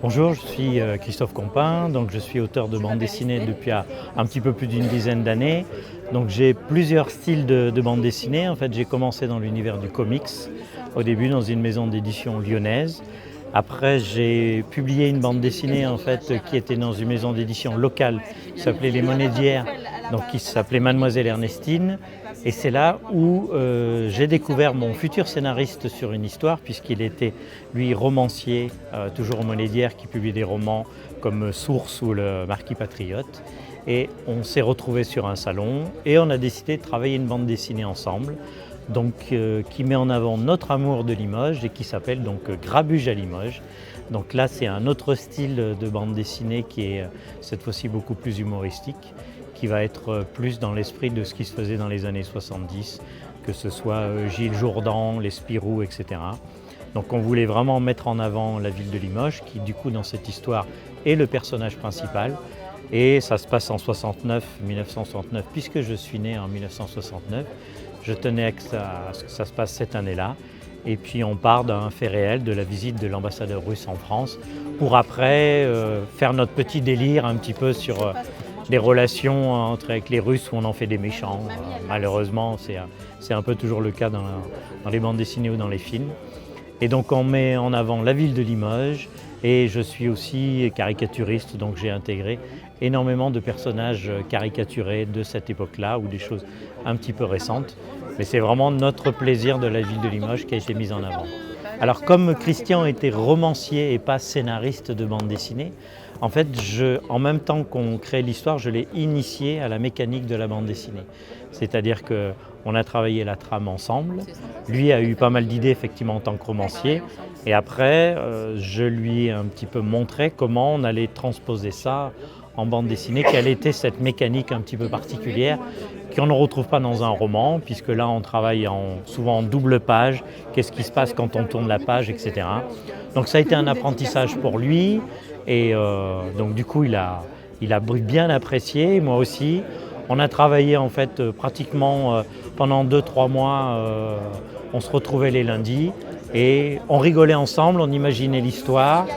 Bonjour, je suis Christophe Compin, donc je suis auteur de bande dessinée depuis un petit peu plus d'une dizaine d'années. Donc j'ai plusieurs styles de bande dessinée. En fait, j'ai commencé dans l'univers du comics, au début dans une maison d'édition lyonnaise. Après, j'ai publié une bande dessinée en fait qui était dans une maison d'édition locale qui s'appelait Les Monnaies d'hier, donc qui s'appelait Mademoiselle Ernestine. Et c'est là où j'ai découvert mon futur scénariste sur une histoire, puisqu'il était, lui, romancier, toujours aux Monnaies d'hier, qui publie des romans comme Source ou Le Marquis Patriote. Et on s'est retrouvés sur un salon et on a décidé de travailler une bande dessinée ensemble, donc, qui met en avant notre amour de Limoges et qui s'appelle donc Grabuge à Limoges. Donc là, c'est un autre style de bande dessinée qui est cette fois-ci beaucoup plus humoristique, qui va être plus dans l'esprit de ce qui se faisait dans les années 70, que ce soit Gilles Jourdan, les Spirou, etc. Donc on voulait vraiment mettre en avant la ville de Limoges, qui du coup dans cette histoire est le personnage principal. Et ça se passe en 1969, puisque je suis né en 1969. Je tenais à ce que ça se passe cette année-là. Et puis on part d'un fait réel, de la visite de l'ambassadeur russe en France, pour après faire notre petit délire un petit peu sur les relations avec les Russes où on en fait des méchants. Malheureusement, c'est un peu toujours le cas dans les bandes dessinées ou dans les films. Et donc on met en avant la ville de Limoges et je suis aussi caricaturiste, donc j'ai intégré énormément de personnages caricaturés de cette époque-là ou des choses un petit peu récentes. Mais c'est vraiment notre plaisir de la ville de Limoges qui a été mis en avant. Alors comme Christian était romancier et pas scénariste de bande dessinée, en fait, en même temps qu'on crée l'histoire, je l'ai initié à la mécanique de la bande dessinée. C'est-à-dire qu'on a travaillé la trame ensemble. Lui a eu pas mal d'idées effectivement en tant que romancier. Et après, je lui ai un petit peu montré comment on allait transposer ça en bande dessinée, quelle était cette mécanique un petit peu particulière qu'on ne retrouve pas dans un roman, puisque là on travaille souvent en double page, qu'est-ce qui se passe quand on tourne la page, etc. Donc ça a été un apprentissage pour lui, et donc du coup il a bien apprécié, moi aussi. On a travaillé en fait pratiquement pendant 2-3 mois, on se retrouvait les lundis, et on rigolait ensemble, on imaginait l'histoire.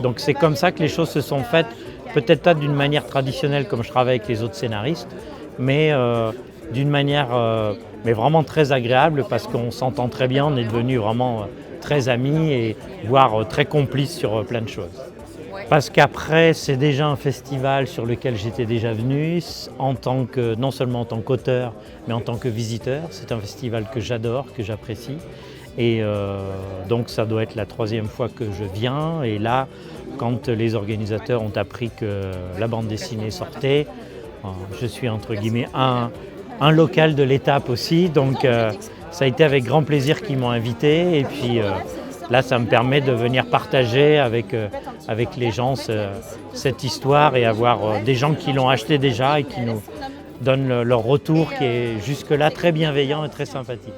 Donc c'est comme ça que les choses se sont faites, peut-être pas d'une manière traditionnelle comme je travaille avec les autres scénaristes, mais d'une manière mais vraiment très agréable parce qu'on s'entend très bien, on est devenus vraiment très amis et voire très complices sur plein de choses. Parce qu'après, c'est déjà un festival sur lequel j'étais déjà venu, non seulement en tant qu'auteur, mais en tant que visiteur. C'est un festival que j'adore, que j'apprécie. Et donc ça doit être la 3e fois que je viens. Et là, quand les organisateurs ont appris que la bande dessinée sortait, je suis entre guillemets un local de l'étape aussi. Donc ça a été avec grand plaisir qu'ils m'ont invité. Et puis là, ça me permet de venir partager avec les gens cette histoire et avoir des gens qui l'ont acheté déjà et qui nous donnent leur retour qui est jusque-là très bienveillant et très sympathique.